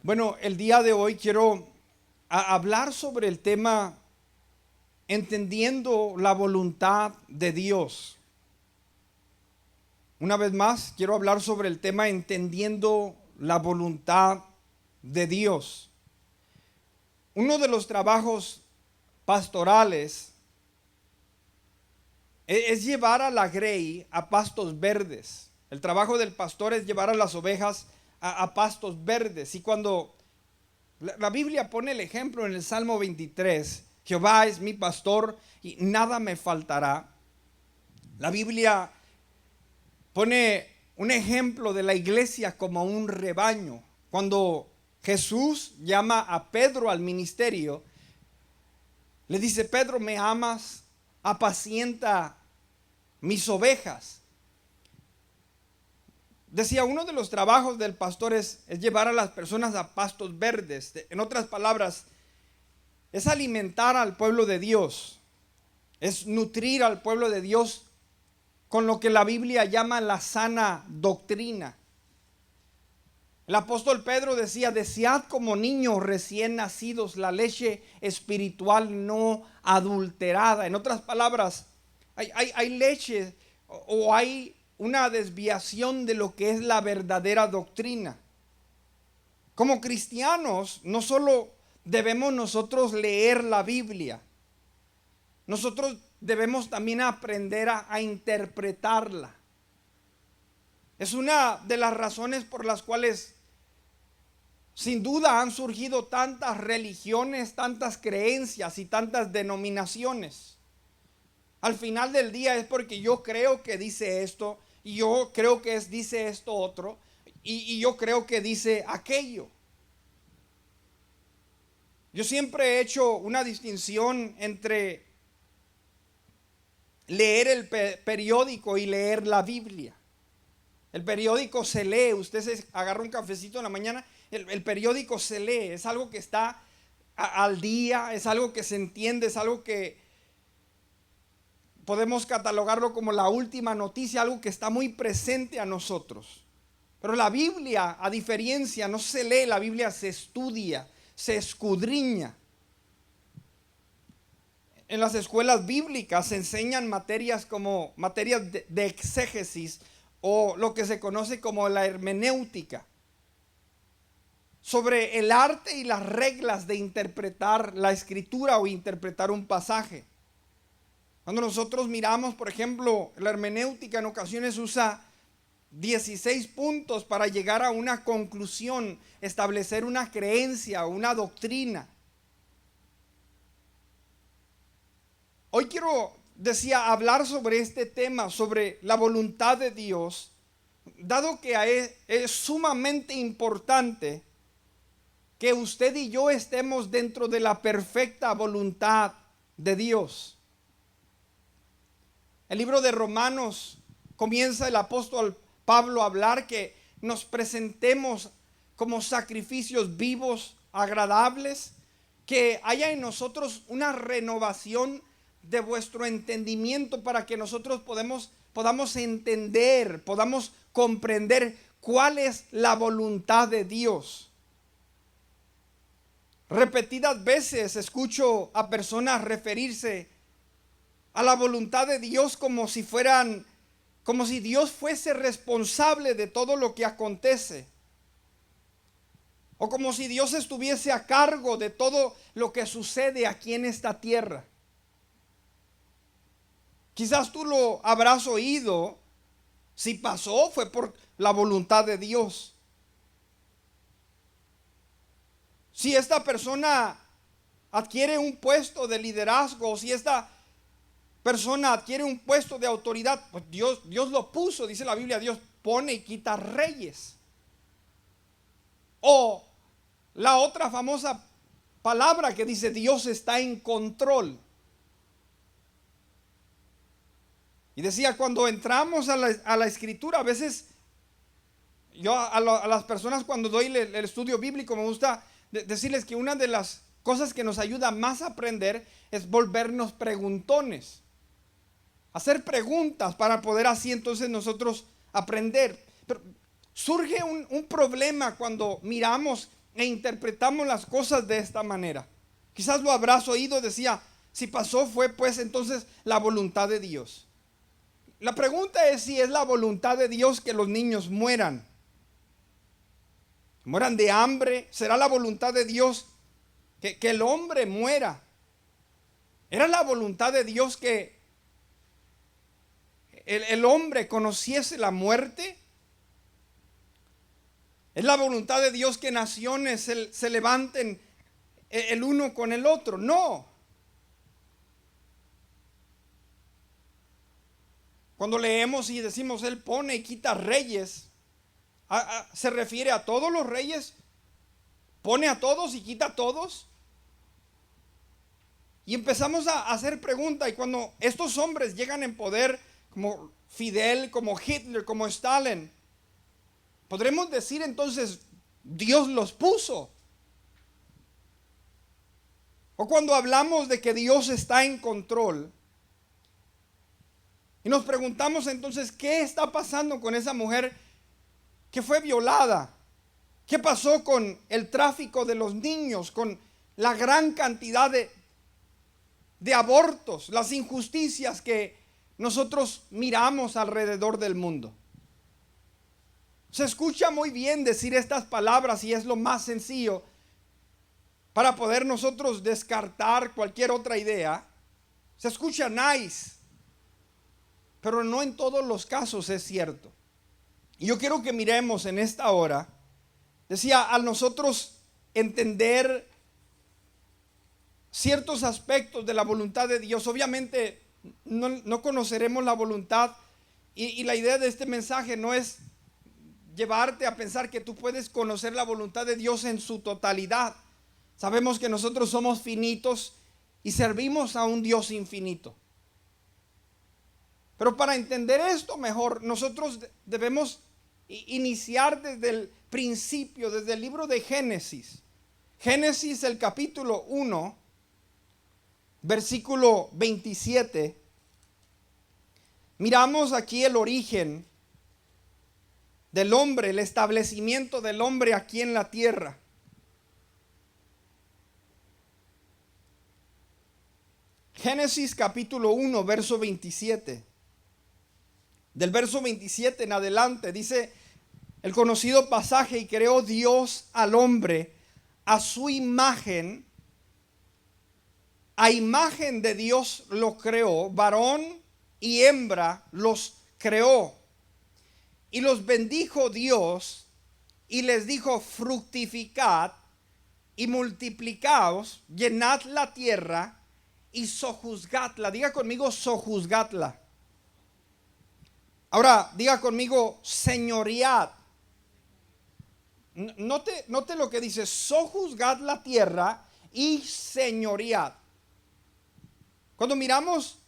Bueno, el día de hoy quiero hablar sobre el tema entendiendo la voluntad de Dios. Una vez más, quiero hablar sobre el tema entendiendo la voluntad de Dios. Uno de los trabajos pastorales es llevar a la grey a pastos verdes. El trabajo del pastor es llevar a las ovejas a pastos verdes. Y cuando la Biblia pone el ejemplo en el Salmo 23, Jehová es mi pastor y nada me faltará. La Biblia pone un ejemplo de la iglesia como un rebaño. Cuando Jesús llama a Pedro al ministerio, le dice: Pedro, ¿me amas? Apacienta mis ovejas. Decía, uno de los trabajos del pastor es llevar a las personas a pastos verdes. En otras palabras, es alimentar al pueblo de Dios, es nutrir al pueblo de Dios con lo que la Biblia llama la sana doctrina. El apóstol Pedro decía: desead como niños recién nacidos la leche espiritual no adulterada. En otras palabras, hay leche o hay una desviación de lo que es la verdadera doctrina. Como cristianos, no solo debemos nosotros leer la Biblia, nosotros debemos también aprender a interpretarla. Es una de las razones por las cuales sin duda han surgido tantas religiones, tantas creencias y tantas denominaciones. Al final del día es porque yo creo que dice esto, y yo creo que dice esto otro, y yo creo que dice aquello. Yo siempre he hecho una distinción entre leer el periódico y leer la Biblia. El periódico se lee, usted se agarra un cafecito en la mañana, el periódico se lee, es algo que está al día, es algo que se entiende, es algo que podemos catalogarlo como la última noticia, algo que está muy presente a nosotros. Pero la Biblia, a diferencia, no se lee, la Biblia se estudia, se escudriña. En las escuelas bíblicas se enseñan materias como materias de exégesis o lo que se conoce como la hermenéutica, sobre el arte y las reglas de interpretar la escritura o interpretar un pasaje. Cuando nosotros miramos, por ejemplo, la hermenéutica en ocasiones usa 16 puntos para llegar a una conclusión, establecer una creencia o una doctrina. Hoy quiero, hablar sobre este tema, sobre la voluntad de Dios, dado que es sumamente importante que usted y yo estemos dentro de la perfecta voluntad de Dios. El libro de Romanos comienza el apóstol Pablo a hablar que nos presentemos como sacrificios vivos, agradables, que haya en nosotros una renovación de vuestro entendimiento para que nosotros podamos entender, podamos comprender cuál es la voluntad de Dios. Repetidas veces escucho a personas referirse a la voluntad de Dios como si Dios fuese responsable de todo lo que acontece, o como si Dios estuviese a cargo de todo lo que sucede aquí en esta tierra. Quizás tú lo habrás oído. Si pasó, fue por la voluntad de Dios. Si esta persona adquiere un puesto de liderazgo, o si esta persona adquiere un puesto de autoridad, pues Dios lo puso, dice la Biblia, Dios pone y quita reyes. O la otra famosa palabra que dice: Dios está en control. Y decía, cuando entramos a la escritura, a veces yo a las personas, cuando doy el estudio bíblico, me gusta decirles que una de las cosas que nos ayuda más a aprender es volvernos preguntones, hacer preguntas para poder así entonces nosotros aprender. Pero surge un problema cuando miramos e interpretamos las cosas de esta manera. Quizás lo habrás oído, decía, si pasó fue pues entonces la voluntad de Dios. La pregunta es si es la voluntad de Dios que los niños mueran. Mueran de hambre. ¿Será la voluntad de Dios que el hombre muera? ¿Era la voluntad de Dios que el hombre conociese la muerte? ¿Es la voluntad de Dios que naciones se levanten el uno con el otro? No. Cuando leemos y decimos Él pone y quita reyes, ¿se refiere a todos los reyes? ¿Pone a todos y quita a todos? Y empezamos a hacer preguntas, y cuando estos hombres llegan en poder, como Fidel, como Hitler, como Stalin, podremos decir entonces, Dios los puso. O cuando hablamos de que Dios está en control, y nos preguntamos entonces, ¿qué está pasando con esa mujer que fue violada? ¿Qué pasó con el tráfico de los niños, con la gran cantidad de abortos, las injusticias que nosotros miramos alrededor del mundo? Se escucha muy bien decir estas palabras y es lo más sencillo para poder nosotros descartar cualquier otra idea. Se escucha nice, pero no en todos los casos es cierto. Y yo quiero que miremos en esta hora, decía, al nosotros entender ciertos aspectos de la voluntad de Dios, obviamente no conoceremos la voluntad, y la idea de este mensaje no es llevarte a pensar que tú puedes conocer la voluntad de Dios en su totalidad. Sabemos que nosotros somos finitos y servimos a un Dios infinito. Pero para entender esto mejor, nosotros debemos iniciar desde el principio, desde el libro de Génesis. Génesis, el capítulo 1, versículo 27. Miramos aquí el origen del hombre, el establecimiento del hombre aquí en la tierra. Génesis capítulo 1, verso 27. Del verso 27 en adelante dice el conocido pasaje: y creó Dios al hombre a su imagen, a imagen de Dios lo creó, varón y hembra los creó. Y los bendijo Dios y les dijo: fructificad y multiplicaos, llenad la tierra y sojuzgadla. Diga conmigo, sojuzgadla. Ahora, diga conmigo, señoread. Note lo que dice: sojuzgad la tierra y señoread. Cuando miramos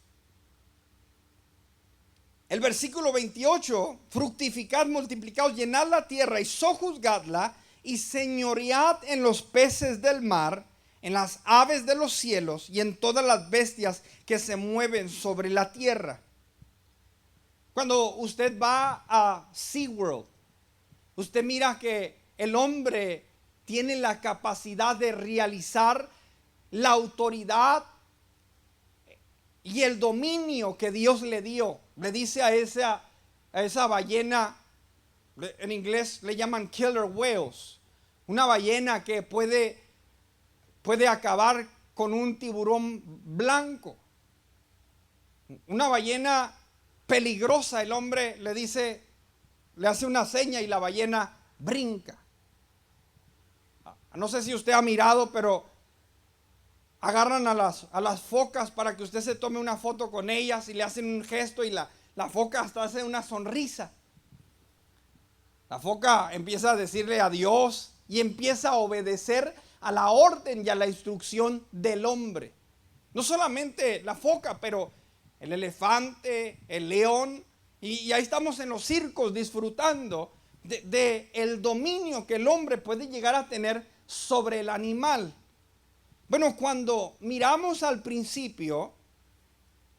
el versículo 28, fructificad, multiplicaos, llenad la tierra y sojuzgadla, y señoread en los peces del mar, en las aves de los cielos y en todas las bestias que se mueven sobre la tierra. Cuando usted va a SeaWorld, usted mira que el hombre tiene la capacidad de realizar la autoridad y el dominio que Dios le dio. Le dice a esa ballena, en inglés le llaman killer whales, una ballena que puede acabar con un tiburón blanco, una ballena peligrosa. El hombre le dice, le hace una seña y la ballena brinca. No sé si usted ha mirado, pero agarran a las focas para que usted se tome una foto con ellas y le hacen un gesto, y la foca hasta hace una sonrisa. La foca empieza a decirle adiós y empieza a obedecer a la orden y a la instrucción del hombre. No solamente la foca, pero el elefante, el león, y ahí estamos en los circos disfrutando de el dominio que el hombre puede llegar a tener sobre el animal. Bueno, cuando miramos al principio,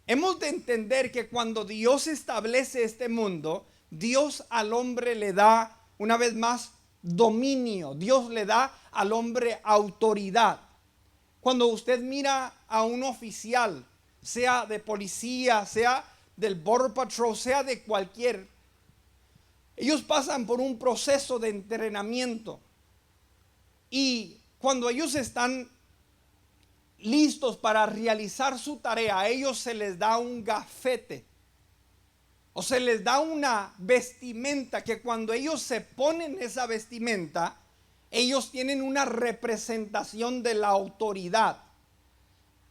hemos de entender que cuando Dios establece este mundo, Dios al hombre le da, una vez más, dominio, Dios le da al hombre autoridad. Cuando usted mira a un oficial, sea de policía, sea del Border Patrol, sea de cualquier, ellos pasan por un proceso de entrenamiento. Y cuando ellos están listos para realizar su tarea, a ellos se les da un gafete o se les da una vestimenta que cuando ellos se ponen esa vestimenta, ellos tienen una representación de la autoridad.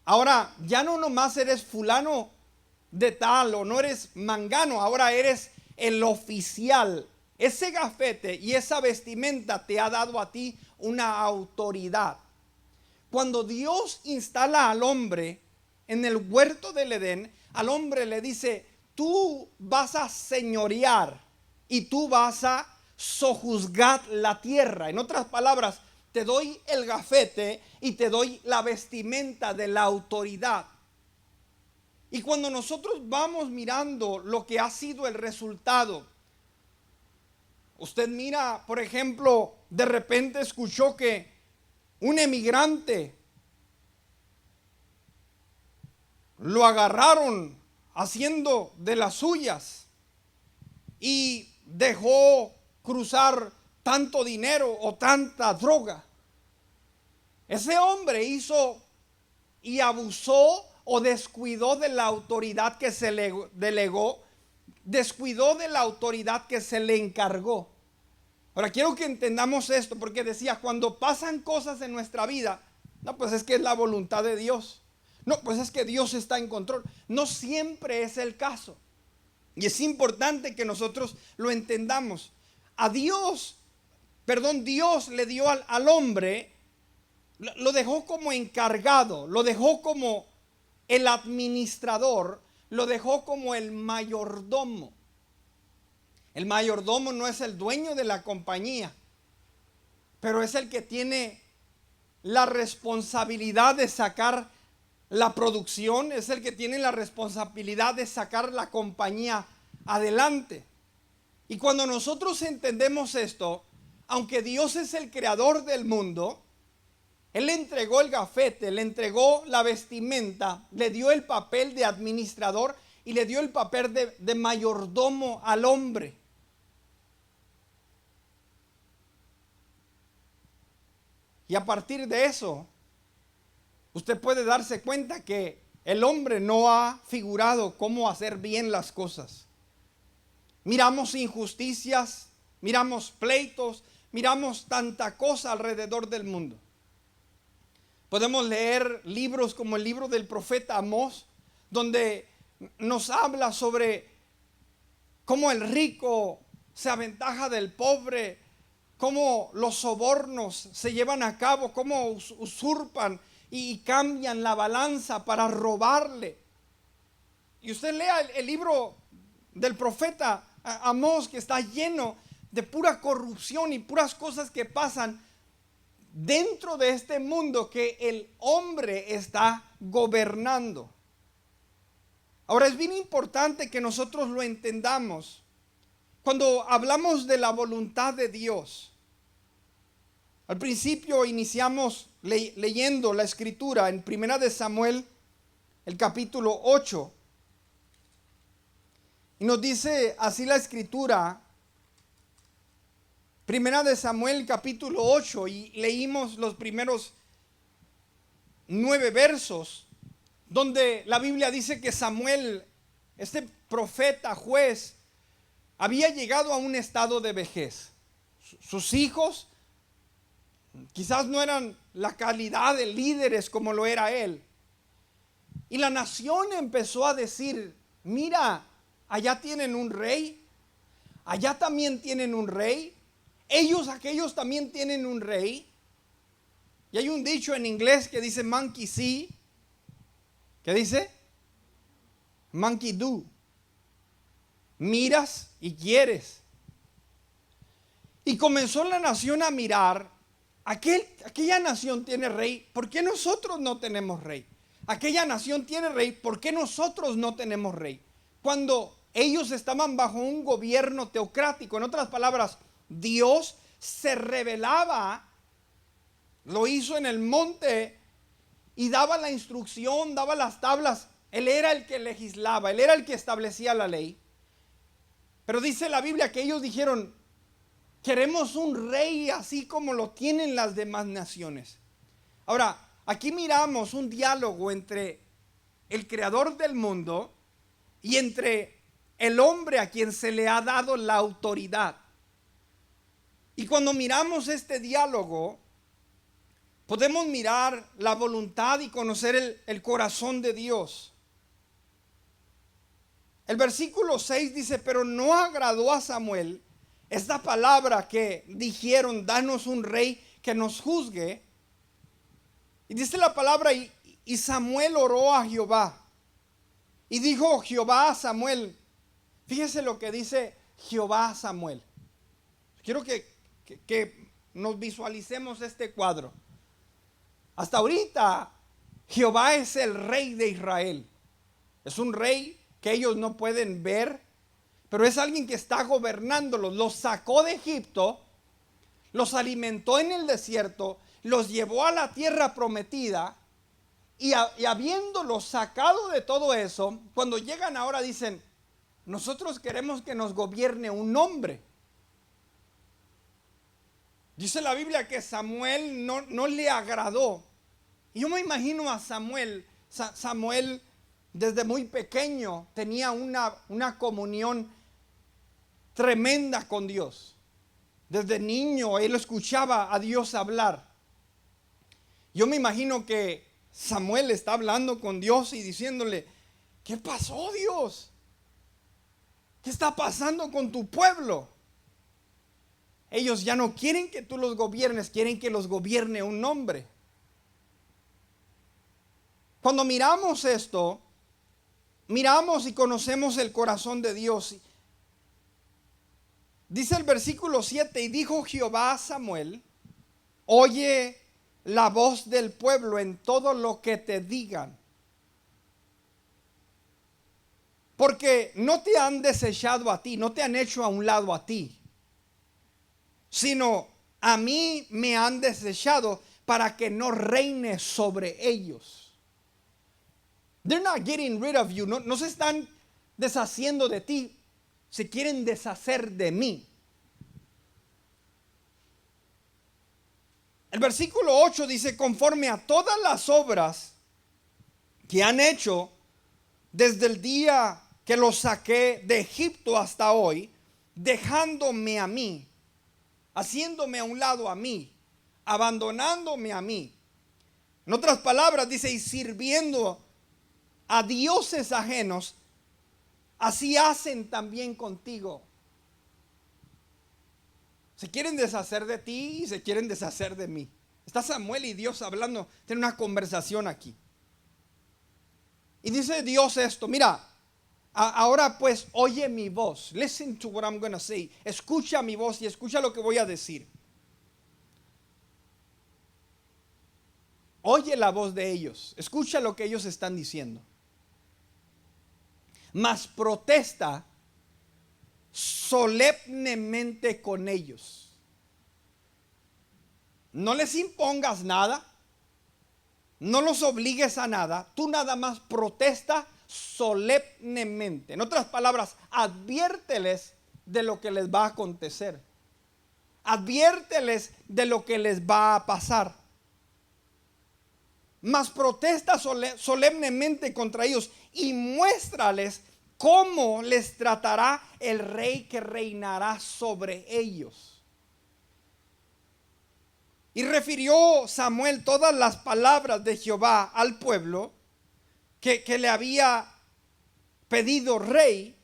Ahora, ya no nomás eres fulano de tal o no eres mangano, ahora eres el oficial. Ese gafete y esa vestimenta te ha dado a ti una autoridad. Cuando Dios instala al hombre en el huerto del Edén, al hombre le dice: tú vas a señorear y tú vas a sojuzgar la tierra. En otras palabras, te doy el gafete y te doy la vestimenta de la autoridad. Y cuando nosotros vamos mirando lo que ha sido el resultado, usted mira, por ejemplo, de repente escuchó que un emigrante lo agarraron haciendo de las suyas y dejó cruzar tanto dinero o tanta droga. Ese hombre hizo y abusó o descuidó de la autoridad que se le delegó, descuidó de la autoridad que se le encargó. Ahora quiero que entendamos esto, porque decía, cuando pasan cosas en nuestra vida, no, pues es que es la voluntad de Dios. No, pues es que Dios está en control. No siempre es el caso. Y es importante que nosotros lo entendamos. Dios le dio al hombre, lo dejó como encargado, lo dejó como el administrador, lo dejó como el mayordomo. El mayordomo no es el dueño de la compañía, pero es el que tiene la responsabilidad de sacar la producción, es el que tiene la responsabilidad de sacar la compañía adelante. Y cuando nosotros entendemos esto, aunque Dios es el creador del mundo, Él le entregó el gafete, le entregó la vestimenta, le dio el papel de administrador y le dio el papel de mayordomo al hombre. Y a partir de eso, usted puede darse cuenta que el hombre no ha figurado cómo hacer bien las cosas. Miramos injusticias, miramos pleitos, miramos tanta cosa alrededor del mundo. Podemos leer libros como el libro del profeta Amós, donde nos habla sobre cómo el rico se aventaja del pobre, cómo los sobornos se llevan a cabo, cómo usurpan y cambian la balanza para robarle. Y usted lea el libro del profeta Amós, que está lleno de pura corrupción y puras cosas que pasan dentro de este mundo que el hombre está gobernando. Ahora es bien importante que nosotros lo entendamos. Cuando hablamos de la voluntad de Dios, al principio iniciamos leyendo la escritura en 1 de Samuel, el capítulo 8. Y nos dice así la escritura, 1 de Samuel capítulo 8, y leímos los primeros 9 versos, donde la Biblia dice que Samuel, este profeta, juez, había llegado a un estado de vejez. Sus hijos quizás no eran la calidad de líderes como lo era él. Y la nación empezó a decir, mira, allá tienen un rey, allá también tienen un rey, aquellos también tienen un rey. Y hay un dicho en inglés que dice monkey see. ¿Qué dice? Monkey do. Miras y quieres. Y comenzó la nación a mirar, aquella nación tiene rey, ¿por qué nosotros no tenemos rey? Aquella nación tiene rey, ¿por qué nosotros no tenemos rey? Cuando ellos estaban bajo un gobierno teocrático, en otras palabras, Dios se revelaba, lo hizo en el monte y daba la instrucción, daba las tablas. Él era el que legislaba, él era el que establecía la ley. Pero dice la Biblia que ellos dijeron, queremos un rey así como lo tienen las demás naciones. Ahora, aquí miramos un diálogo entre el creador del mundo y entre el hombre a quien se le ha dado la autoridad. Y cuando miramos este diálogo, podemos mirar la voluntad y conocer el corazón de Dios. El versículo 6 dice, pero no agradó a Samuel esta palabra que dijeron, danos un rey que nos juzgue. Y dice la palabra, y Samuel oró a Jehová. Y dijo Jehová a Samuel, fíjese lo que dice Jehová a Samuel. Quiero que nos visualicemos este cuadro. Hasta ahorita, Jehová es el rey de Israel. Es un rey que ellos no pueden ver, pero es alguien que está gobernándolos. Los sacó de Egipto, los alimentó en el desierto, los llevó a la tierra prometida, y habiéndolos sacado de todo eso, cuando llegan ahora dicen, nosotros queremos que nos gobierne un hombre. Dice la Biblia que Samuel no le agradó. Y yo me imagino a Samuel. Samuel desde muy pequeño tenía una comunión tremenda con Dios. Desde niño él escuchaba a Dios hablar. Yo me imagino que Samuel está hablando con Dios y diciéndole, ¿qué pasó, Dios? ¿Qué está pasando con tu pueblo? Ellos ya no quieren que tú los gobiernes, quieren que los gobierne un hombre. Cuando miramos esto, miramos y conocemos el corazón de Dios. Dice el versículo 7, y dijo Jehová a Samuel, oye la voz del pueblo en todo lo que te digan, porque no te han desechado a ti, no te han hecho a un lado a ti, sino a mí me han desechado para que no reine sobre ellos. They're not getting rid of you. No se están deshaciendo de ti, se quieren deshacer de mí. El versículo 8 dice, conforme a todas las obras que han hecho desde el día que los saqué de Egipto hasta hoy, dejándome a mí, haciéndome a un lado a mí, abandonándome a mí. En otras palabras dice, y sirviendo a dioses ajenos, así hacen también contigo. Se quieren deshacer de ti y se quieren deshacer de mí. Está Samuel y Dios hablando, tiene una conversación aquí. Y dice Dios esto, mira, ahora pues oye mi voz. Listen to what I'm going to say. Escucha mi voz y escucha lo que voy a decir. Oye la voz de ellos. Escucha lo que ellos están diciendo. Mas protesta solemnemente con ellos. No les impongas nada, no los obligues a nada, tú nada más protesta solemnemente. En otras palabras, adviérteles de lo que les va a acontecer, adviérteles de lo que les va a pasar. Mas protesta solemnemente contra ellos y muéstrales cómo les tratará el rey que reinará sobre ellos. Y refirió Samuel todas las palabras de Jehová al pueblo que le había pedido rey.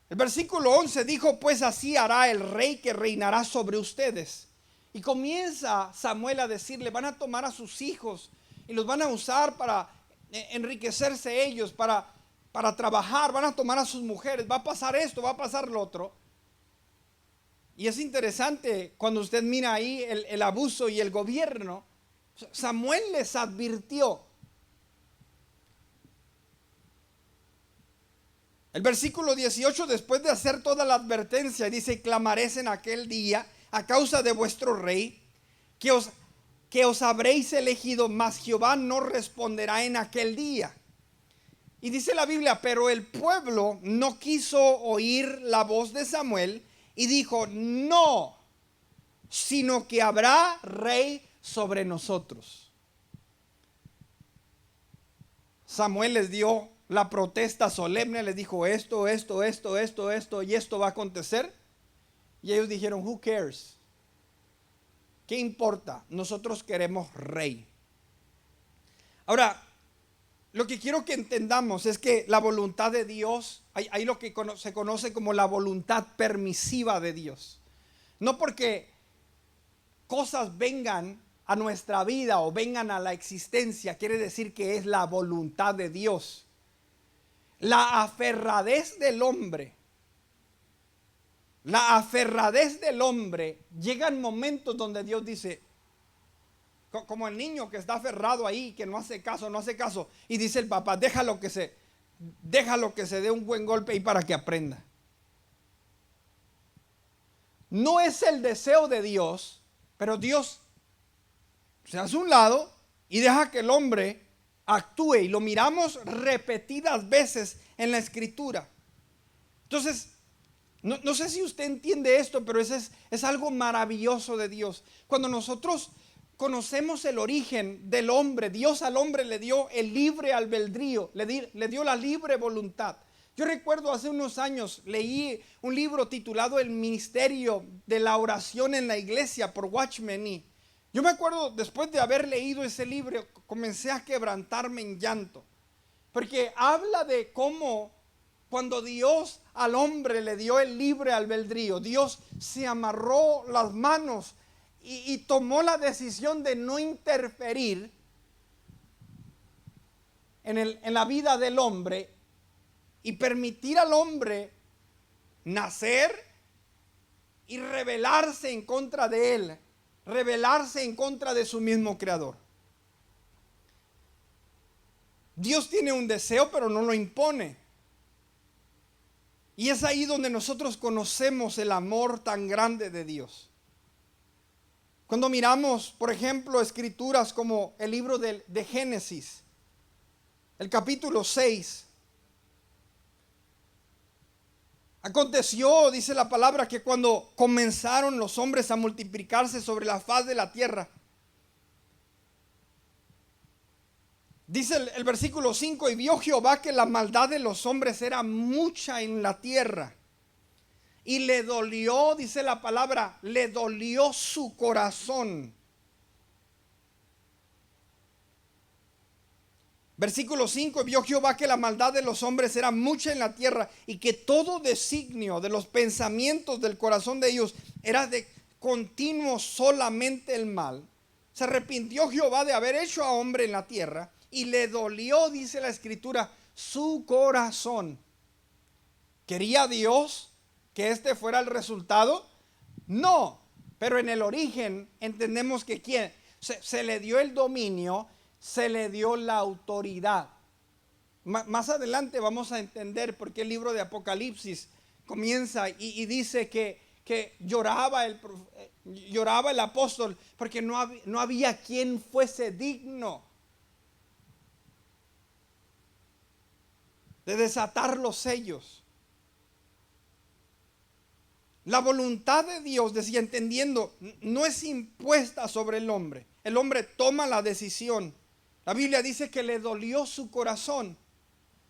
El versículo 11 dijo, pues así hará el rey que reinará sobre ustedes. Y comienza Samuel a decirle, van a tomar a sus hijos y los van a usar para enriquecerse ellos, para trabajar, van a tomar a sus mujeres, va a pasar esto, va a pasar lo otro. Y es interesante cuando usted mira ahí el abuso y el gobierno. Samuel les advirtió. El versículo 18, después de hacer toda la advertencia, dice, clamaréis en aquel día a causa de vuestro rey, que os habréis elegido, mas Jehová no responderá en aquel día. Y dice la Biblia, pero el pueblo no quiso oír la voz de Samuel y dijo, no, sino que habrá rey sobre nosotros. Samuel les dio la protesta solemne, les dijo esto, y esto va a acontecer. Y ellos dijeron, who cares? ¿Qué importa? Nosotros queremos rey. Ahora, lo que quiero que entendamos es que la voluntad de Dios, hay lo que se conoce como la voluntad permisiva de Dios. No porque cosas vengan a nuestra vida o vengan a la existencia, quiere decir que es la voluntad de Dios. La aferradez del hombre, llegan momentos donde Dios dice, como el niño que está aferrado ahí, que no hace caso, y dice el papá, déjalo que se dé un buen golpe ahí para que aprenda. No es el deseo de Dios, pero Dios se hace a un lado y deja que el hombre actúe, y lo miramos repetidas veces en la escritura. Entonces, no sé si usted entiende esto, pero es algo maravilloso de Dios. Cuando nosotros conocemos el origen del hombre, Dios al hombre le dio el libre albedrío, le dio la libre voluntad. Yo recuerdo hace unos años leí un libro titulado El ministerio de la oración en la iglesia por Watchman Nee. Yo me acuerdo, después de haber leído ese libro, comencé a quebrantarme en llanto, porque habla de cómo cuando Dios al hombre le dio el libre albedrío, Dios se amarró las manos y tomó la decisión de no interferir en la vida del hombre y permitir al hombre nacer y rebelarse en contra de él, rebelarse en contra de su mismo creador. Dios tiene un deseo, pero no lo impone. Y es ahí donde nosotros conocemos el amor tan grande de Dios. Cuando miramos, por ejemplo, escrituras como el libro de Génesis, el capítulo 6. Aconteció, dice la palabra, que cuando comenzaron los hombres a multiplicarse sobre la faz de la tierra, dice el versículo 5, y vio Jehová que la maldad de los hombres era mucha en la tierra, y le dolió, dice la palabra, le dolió su corazón. Versículo 5, vio Jehová que la maldad de los hombres era mucha en la tierra, y que todo designio de los pensamientos del corazón de ellos era de continuo solamente el mal. Se arrepintió Jehová de haber hecho a hombre en la tierra, y le dolió, dice la escritura, su corazón. ¿Quería Dios que este fuera el resultado? No, pero en el origen entendemos que se le dio el dominio, se le dio la autoridad. Más adelante vamos a entender por qué el libro de Apocalipsis comienza y dice que lloraba el apóstol porque no había quien fuese digno de desatar los sellos. La voluntad de Dios, decía, entendiendo, no es impuesta sobre el hombre. El hombre toma la decisión. La Biblia dice que le dolió su corazón.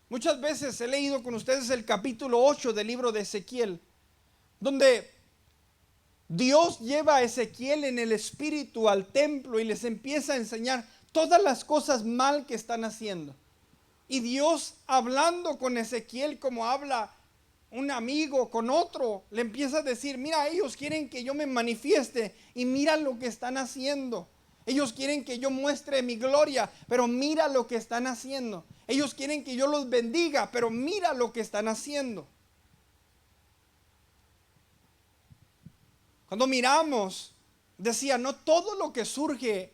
Muchas veces he leído con ustedes el capítulo 8 del libro de Ezequiel, donde Dios lleva a Ezequiel en el espíritu al templo y les empieza a enseñar todas las cosas mal que están haciendo. Y Dios, hablando con Ezequiel como habla un amigo con otro, le empieza a decir, mira, ellos quieren que yo me manifieste y mira lo que están haciendo. Ellos quieren que yo muestre mi gloria, pero mira lo que están haciendo. Ellos quieren que yo los bendiga, pero mira lo que están haciendo. Cuando miramos, decía, no todo lo que surge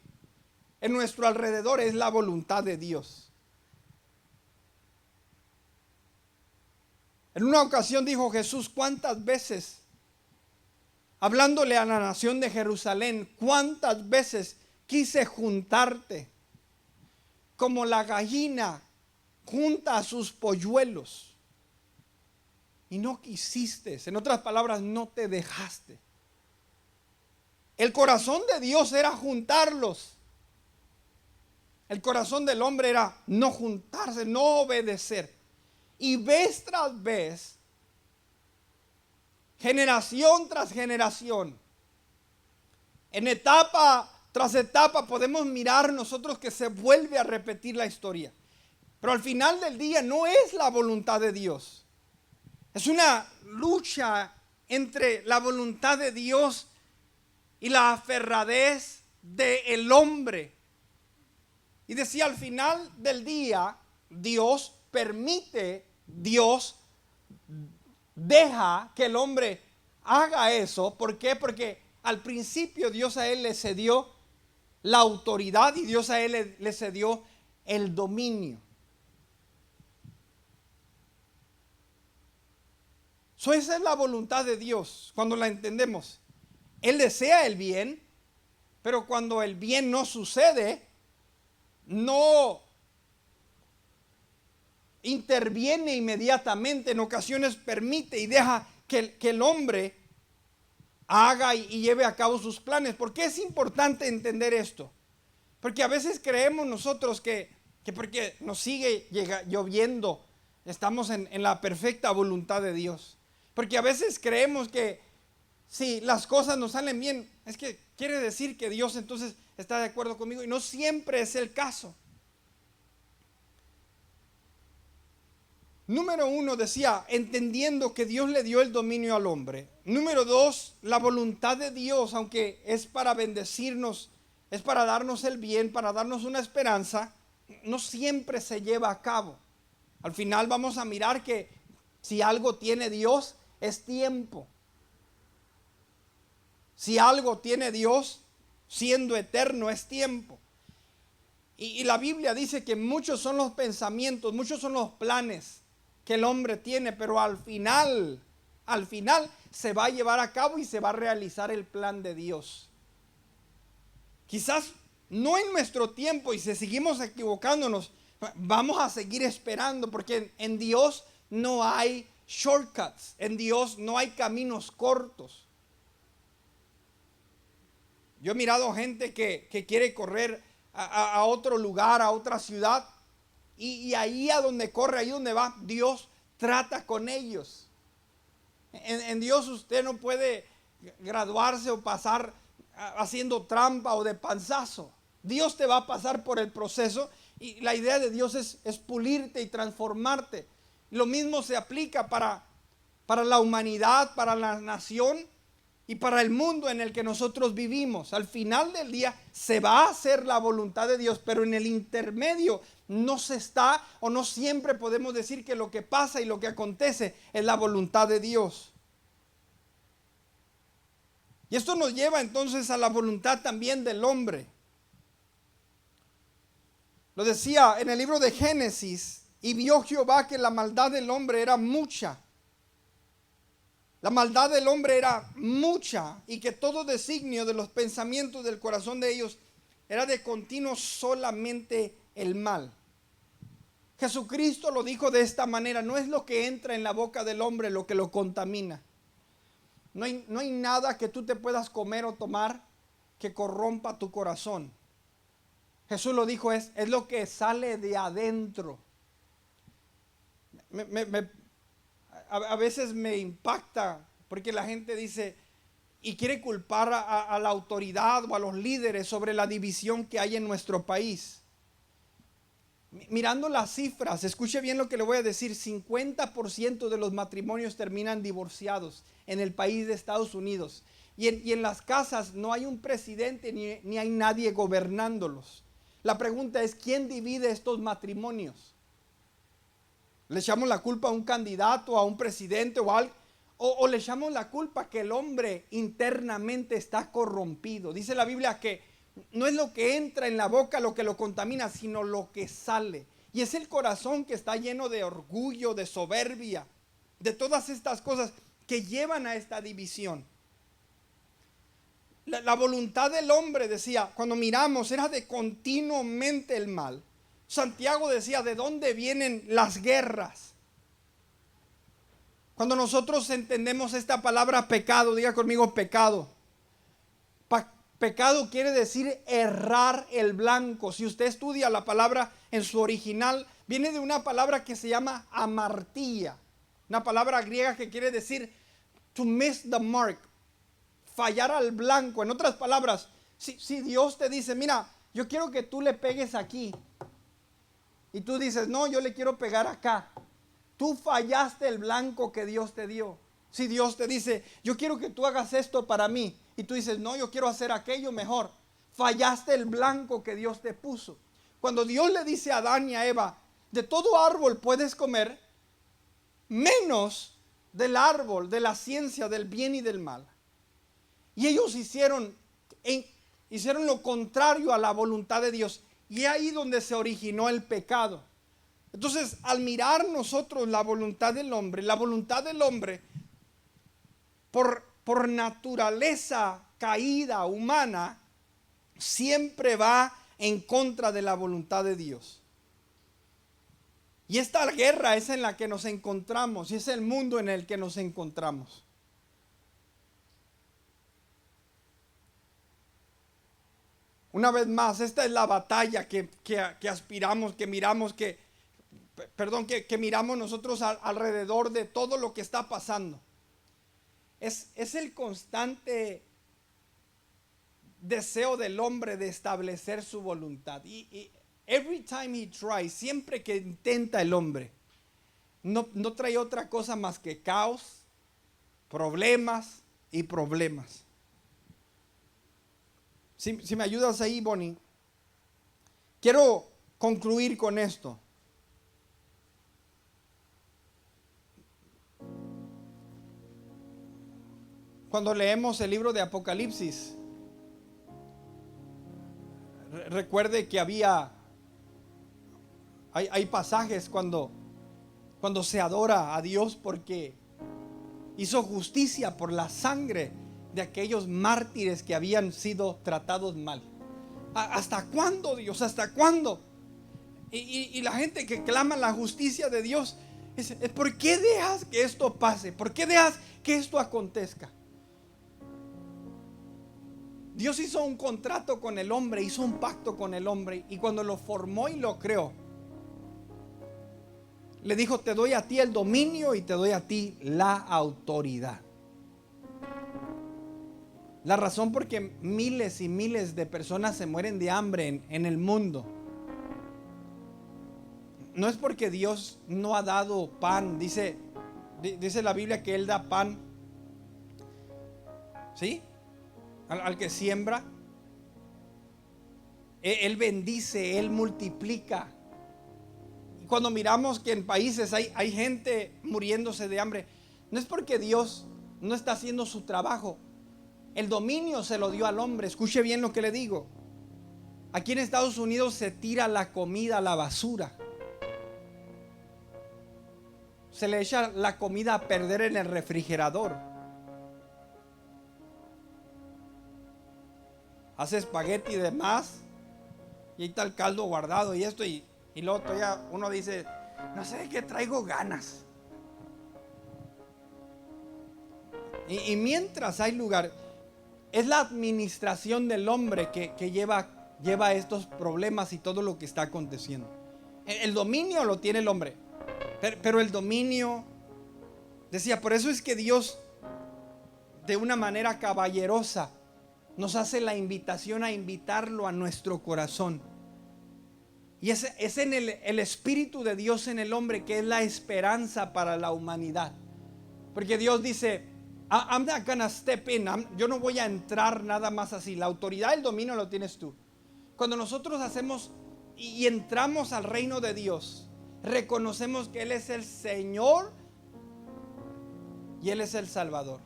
en nuestro alrededor es la voluntad de Dios. En una ocasión dijo Jesús, ¿cuántas veces hablándole a la nación de Jerusalén: cuántas veces quise juntarte como la gallina junta a sus polluelos y no quisiste. En otras palabras, no te dejaste. El corazón de Dios era juntarlos. El corazón del hombre era no juntarse, no obedecer. Y vez tras vez, generación tras generación, en etapa tras etapa, podemos mirar nosotros que se vuelve a repetir la historia. Pero al final del día no es la voluntad de Dios. Es una lucha entre la voluntad de Dios y la aferradez del hombre. Y decía, al final del día, Dios permite, Dios deja que el hombre haga eso. ¿Por qué? Porque al principio Dios a él le cedió la autoridad y Dios a él le cedió el dominio. Esa es la voluntad de Dios cuando la entendemos. Él desea el bien, pero cuando el bien no sucede, no interviene inmediatamente. En ocasiones permite y deja que el hombre haga y lleve a cabo sus planes. ¿Por qué es importante entender esto? Porque a veces creemos nosotros que porque nos sigue lloviendo, estamos en la perfecta voluntad de Dios. Porque a veces creemos que si las cosas nos salen bien, es que quiere decir que Dios entonces está de acuerdo conmigo, y no siempre es el caso. Número 1 decía, entendiendo que Dios le dio el dominio al hombre. Número 2, la voluntad de Dios, aunque es para bendecirnos, es para darnos el bien, para darnos una esperanza, no siempre se lleva a cabo. Al final vamos a mirar que si algo tiene Dios, es tiempo. Si algo tiene Dios, siendo eterno, es tiempo. Y la Biblia dice que muchos son los pensamientos, muchos son los planes que el hombre tiene, pero al final se va a llevar a cabo y se va a realizar el plan de Dios. Quizás no en nuestro tiempo, y si seguimos equivocándonos, vamos a seguir esperando, porque en Dios no hay shortcuts, en Dios no hay caminos cortos. Yo he mirado gente que quiere correr a otro lugar, a otra ciudad, y ahí a donde corre, ahí donde va, Dios trata con ellos. En Dios usted no puede graduarse o pasar haciendo trampa o de panzazo. Dios te va a pasar por el proceso, y la idea de Dios es pulirte y transformarte. Lo mismo se aplica para la humanidad, para la nación y para el mundo en el que nosotros vivimos. Al final del día se va a hacer la voluntad de Dios, pero en el intermedio no se está, o no siempre podemos decir que lo que pasa y lo que acontece es la voluntad de Dios. Y esto nos lleva entonces a la voluntad también del hombre. Lo decía en el libro de Génesis: y vio Jehová que la maldad del hombre era mucha. La maldad del hombre era mucha, y que todo designio de los pensamientos del corazón de ellos era de continuo solamente el mal. Jesucristo lo dijo de esta manera: no es lo que entra en la boca del hombre lo que lo contamina. No hay nada que tú te puedas comer o tomar que corrompa tu corazón. Jesús lo dijo, es lo que sale de adentro. A veces me impacta porque la gente dice y quiere culpar a la autoridad o a los líderes sobre la división que hay en nuestro país. Mirando las cifras, escuche bien lo que le voy a decir: 50% de los matrimonios terminan divorciados en el país de Estados Unidos. Y en las casas no hay un presidente ni hay nadie gobernándolos. La pregunta es, ¿quién divide estos matrimonios? ¿Le echamos la culpa a un candidato, a un presidente o algo? ¿O le echamos la culpa que el hombre internamente está corrompido? Dice la Biblia que no es lo que entra en la boca lo que lo contamina, sino lo que sale. Y es el corazón que está lleno de orgullo, de soberbia, de todas estas cosas que llevan a esta división. La voluntad del hombre, decía, cuando miramos, era de continuamente el mal. Santiago decía, ¿de dónde vienen las guerras? Cuando nosotros entendemos esta palabra pecado, diga conmigo pecado. Pecado quiere decir errar el blanco. Si usted estudia la palabra en su original, viene de una palabra que se llama amartía. Una palabra griega que quiere decir to miss the mark, fallar al blanco. En otras palabras, si Dios te dice, mira, yo quiero que tú le pegues aquí, y tú dices, no, yo le quiero pegar acá, tú fallaste el blanco que Dios te dio. Si Dios te dice, yo quiero que tú hagas esto para mí, y tú dices, no, yo quiero hacer aquello mejor, fallaste el blanco que Dios te puso. Cuando Dios le dice a Adán y a Eva, de todo árbol puedes comer, menos del árbol de la ciencia del bien y del mal. Y ellos hicieron lo contrario a la voluntad de Dios. Y ahí donde se originó el pecado. Entonces, al mirar nosotros la voluntad del hombre, por naturaleza caída humana, siempre va en contra de la voluntad de Dios. Y esta guerra es en la que nos encontramos, y es el mundo en el que nos encontramos. Una vez más, esta es la batalla que aspiramos, que miramos nosotros alrededor de todo lo que está pasando. Es el constante deseo del hombre de establecer su voluntad. Y every time he tries, siempre que intenta el hombre, no trae otra cosa más que caos, problemas y problemas. Si me ayudas ahí, Bonnie. Quiero concluir con esto. Cuando leemos el libro de Apocalipsis, recuerde que hay pasajes cuando se adora a Dios porque hizo justicia por la sangre de aquellos mártires que habían sido tratados mal. ¿Hasta cuándo, Dios? ¿Hasta cuándo? Y la gente que clama la justicia de Dios es ¿por qué dejas que esto pase? ¿Por qué dejas que esto acontezca? Dios hizo un contrato con el hombre, hizo un pacto con el hombre, y cuando lo formó y lo creó, le dijo, te doy a ti el dominio y te doy a ti la autoridad. La razón por que miles y miles de personas se mueren de hambre en el mundo no es porque Dios no ha dado pan. Dice la Biblia que Él da pan, ¿sí? Al que siembra. Él bendice, Él multiplica. Y cuando miramos que en países hay gente muriéndose de hambre, no es porque Dios no está haciendo su trabajo. El dominio se lo dio al hombre. Escuche bien lo que le digo. Aquí en Estados Unidos se tira la comida a la basura. Se le echa la comida a perder en el refrigerador. Hace espagueti de más y ahí está el caldo guardado y esto y luego todavía uno dice, no sé de qué traigo ganas. Y mientras hay lugar, es la administración del hombre que lleva estos problemas y todo lo que está aconteciendo. El dominio lo tiene el hombre, pero el dominio, decía, por eso es que Dios de una manera caballerosa nos hace la invitación a invitarlo a nuestro corazón. Y es en el Espíritu de Dios en el hombre que es la esperanza para la humanidad. Porque Dios dice, I'm not gonna step in. Yo no voy a entrar nada más así. La autoridad, el dominio lo tienes tú. Cuando nosotros hacemos y entramos al reino de Dios, reconocemos que Él es el Señor y Él es el Salvador.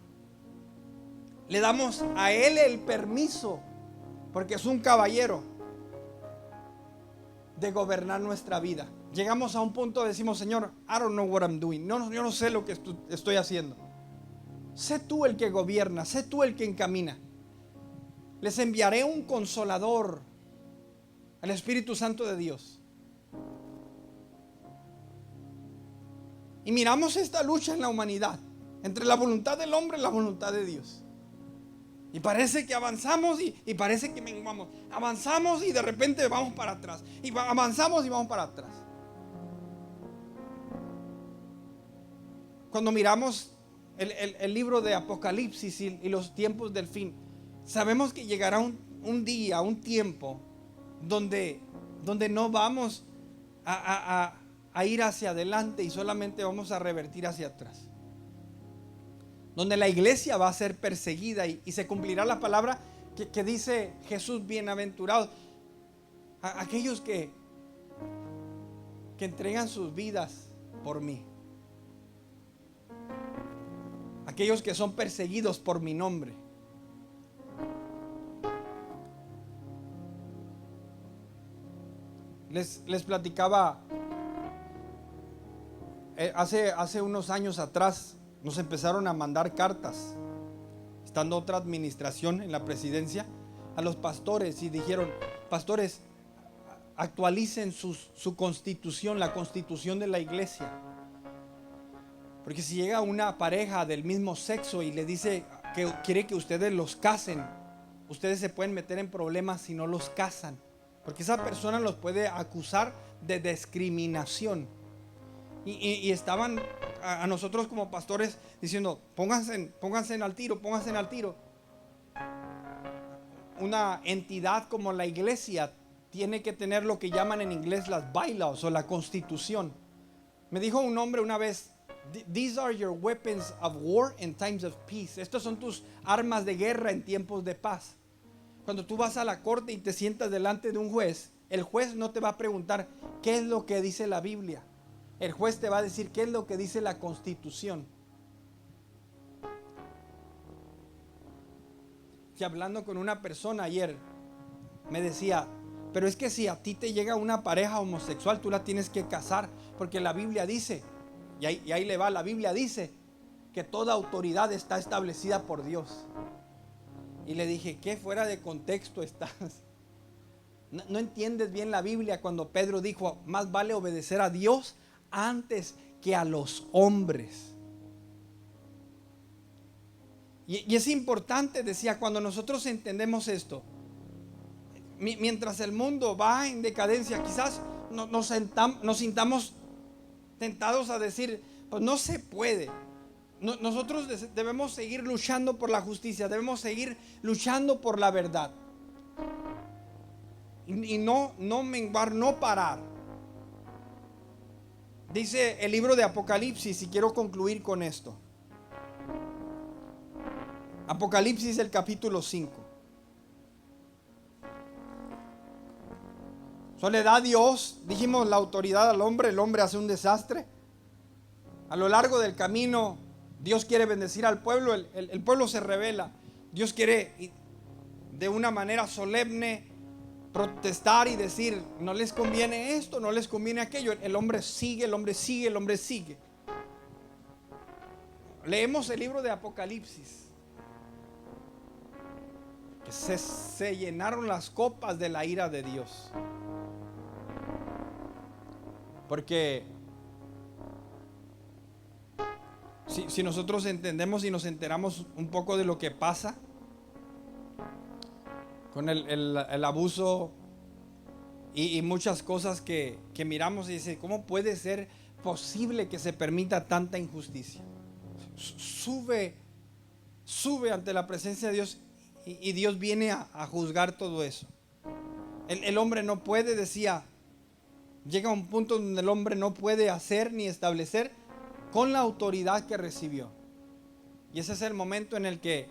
Le damos a Él el permiso, porque es un caballero, de gobernar nuestra vida. Llegamos a un punto de decimos, Señor, I don't know what I'm doing. No, yo no sé lo que estoy haciendo. Sé tú el que gobierna, sé tú el que encamina. les enviaré un consolador, el Espíritu Santo de Dios. Y miramos esta lucha en la humanidad, entre la voluntad del hombre y la voluntad de Dios. Y parece que avanzamos y parece que menguamos. Avanzamos y de repente vamos para atrás. Y avanzamos y vamos para atrás. Cuando miramos el libro de Apocalipsis y los tiempos del fin, sabemos que llegará un día, un tiempo donde no vamos a ir hacia adelante y solamente vamos a revertir hacia atrás. Donde la iglesia va a ser perseguida y se cumplirá la palabra que dice Jesús: bienaventurados aquellos que entregan sus vidas por mí, aquellos que son perseguidos por mi nombre. Les platicaba hace unos años atrás. Nos empezaron a mandar cartas, estando otra administración en la presidencia, a los pastores, y dijeron: pastores, actualicen su constitución, la constitución de la iglesia. Porque si llega una pareja del mismo sexo y le dice que quiere que ustedes los casen, ustedes se pueden meter en problemas si no los casan, porque esa persona los puede acusar de discriminación. Y estaban a nosotros como pastores diciendo: pónganse al tiro, pónganse al tiro. Una entidad como la iglesia tiene que tener lo que llaman en inglés las bylaws o la constitución. Me dijo un hombre una vez: these are your weapons of war in times of peace. Estos son tus armas de guerra en tiempos de paz. Cuando tú vas a la corte y te sientas delante de un juez, el juez no te va a preguntar qué es lo que dice la Biblia. El juez te va a decir qué es lo que dice la Constitución. Y hablando con una persona ayer, me decía: pero es que si a ti te llega una pareja homosexual, tú la tienes que casar, porque la Biblia dice, y ahí le va, la Biblia dice que toda autoridad está establecida por Dios. Y le dije: ¿qué fuera de contexto estás? No entiendes bien la Biblia cuando Pedro dijo: más vale obedecer a Dios antes que a los hombres. Y es importante, decía, cuando nosotros entendemos esto, mientras el mundo va en decadencia, quizás nos sintamos tentados a decir: pues no se puede. Nosotros debemos seguir luchando por la justicia, debemos seguir luchando por la verdad y no menguar, no parar. Dice el libro de Apocalipsis, y quiero concluir con esto. Apocalipsis, el capítulo 5. Solo le da Dios, dijimos, la autoridad al hombre. El hombre hace un desastre. A lo largo del camino, Dios quiere bendecir al pueblo. El pueblo se rebela. Dios quiere de una manera solemne protestar y decir: no les conviene esto, no les conviene aquello. El hombre sigue, el hombre sigue, el hombre sigue. Leemos el libro de Apocalipsis, que se llenaron las copas de la ira de Dios. Porque si nosotros entendemos y nos enteramos un poco de lo que pasa con el abuso y muchas cosas que miramos y dice: ¿cómo puede ser posible que se permita tanta injusticia? Sube ante la presencia de Dios y Dios viene a juzgar todo eso. El hombre no puede, decía, llega a un punto donde el hombre no puede hacer ni establecer con la autoridad que recibió. Y ese es el momento en el que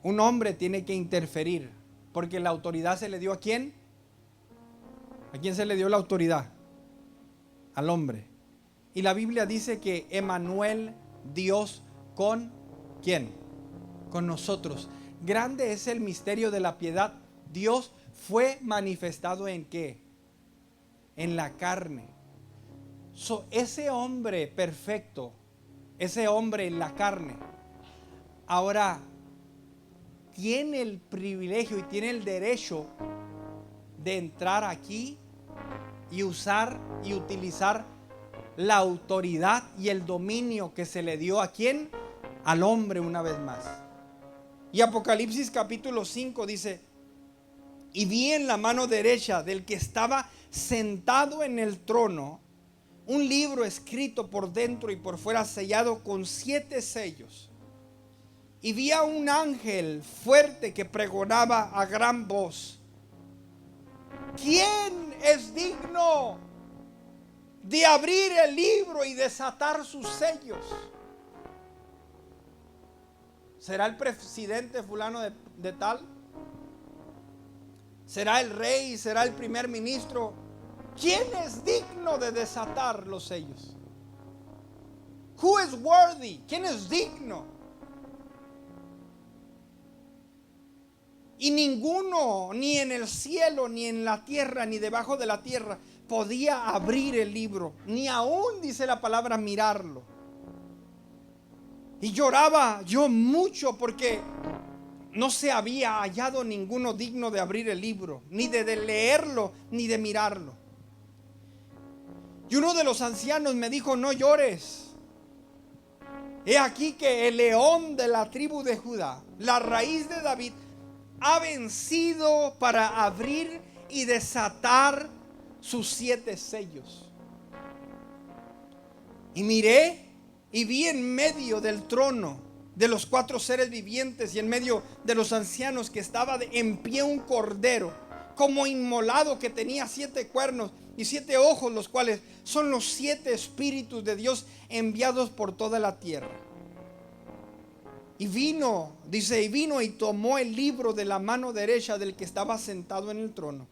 un hombre tiene que interferir, porque la autoridad se le dio ¿a quién? ¿A quién se le dio la autoridad? Al hombre. Y la Biblia dice que Emmanuel, Dios con ¿quién? Con nosotros. Grande es el misterio de la piedad. Dios fue manifestado ¿en qué? En la carne. Ese hombre perfecto, ese hombre en la carne, ahora tiene el privilegio y tiene el derecho de entrar aquí y usar y utilizar la autoridad y el dominio que se le dio a quién, al hombre una vez más. Y Apocalipsis capítulo 5 dice: y vi en la mano derecha del que estaba sentado en el trono un libro escrito por dentro y por fuera, sellado con 7 sellos. Y vi a un ángel fuerte que pregonaba a gran voz: ¿quién es digno de abrir el libro y desatar sus sellos? ¿Será el presidente fulano de tal? ¿Será el rey? ¿Será el primer ministro? ¿Quién es digno de desatar los sellos? Who is worthy? ¿Quién es digno? Y ninguno, ni en el cielo, ni en la tierra, ni debajo de la tierra, podía abrir el libro, ni aún, dice la palabra, mirarlo. Y lloraba yo mucho porque no se había hallado ninguno digno de abrir el libro, ni de leerlo, ni de mirarlo. Y uno de los ancianos me dijo: no llores. He aquí que el león de la tribu de Judá, la raíz de David, ha vencido para abrir y desatar sus 7 sellos. Y miré y vi en medio del trono de los 4 seres vivientes y en medio de los ancianos que estaba en pie un cordero como inmolado, que tenía 7 cuernos y 7 ojos, los cuales son los 7 espíritus de Dios enviados por toda la tierra. Y vino, dice, y vino y tomó el libro de la mano derecha del que estaba sentado en el trono.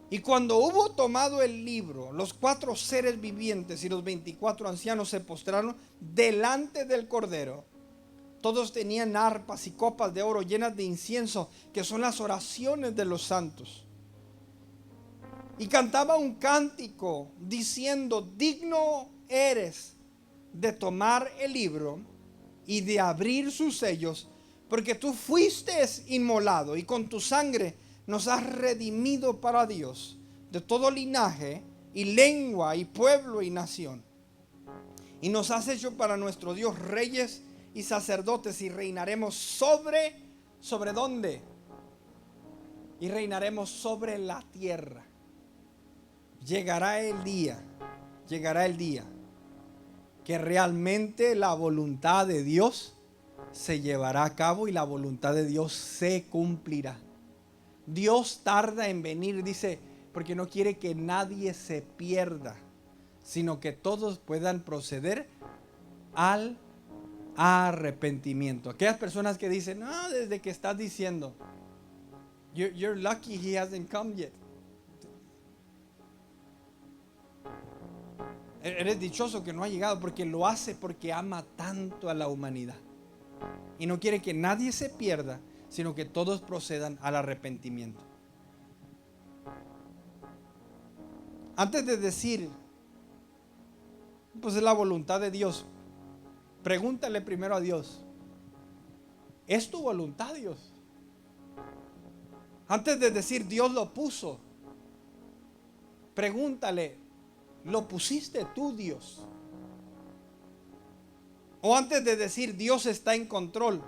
Y cuando hubo tomado el libro, los 4 seres vivientes y los 24 ancianos se postraron delante del cordero. Todos tenían arpas y copas de oro llenas de incienso, que son las oraciones de los santos. Y cantaba un cántico diciendo: digno eres de tomar el libro y de abrir sus sellos, porque tú fuiste inmolado y con tu sangre nos has redimido para Dios de todo linaje y lengua y pueblo y nación. Y nos has hecho para nuestro Dios reyes y sacerdotes, y reinaremos ¿sobre dónde? Y reinaremos sobre la tierra. Llegará el día que realmente la voluntad de Dios se llevará a cabo y la voluntad de Dios se cumplirá. Dios tarda en venir, dice, porque no quiere que nadie se pierda, sino que todos puedan proceder al arrepentimiento. Aquellas personas que dicen: no, desde que estás diciendo, you're lucky he hasn't come yet. Eres dichoso que no ha llegado, porque lo hace porque ama tanto a la humanidad y no quiere que nadie se pierda, sino que todos procedan al arrepentimiento. Antes de decir, pues es la voluntad de Dios, pregúntale primero a Dios: ¿es tu voluntad, Dios? Antes de decir Dios lo puso, pregúntale: ¿lo pusiste tú, Dios? O antes de decir Dios está en control,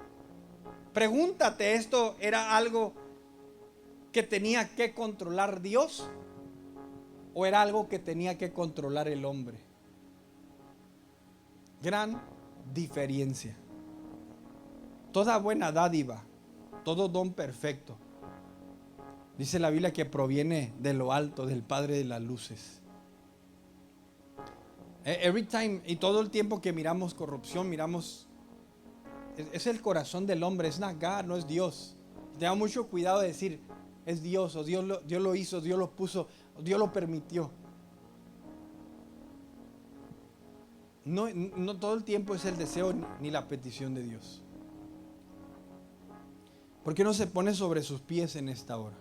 pregúntate: ¿esto era algo que tenía que controlar Dios o era algo que tenía que controlar el hombre? Gran diferencia. Toda buena dádiva, todo don perfecto, dice la Biblia, que proviene de lo alto, del Padre de las luces. Every time, y todo el tiempo que miramos corrupción, miramos, es el corazón del hombre, es not God, no es Dios. Tenga mucho cuidado de decir es Dios, o Dios lo hizo, Dios lo puso, o Dios lo permitió. No todo el tiempo es el deseo ni la petición de Dios. ¿Por qué no se pone sobre sus pies en esta hora?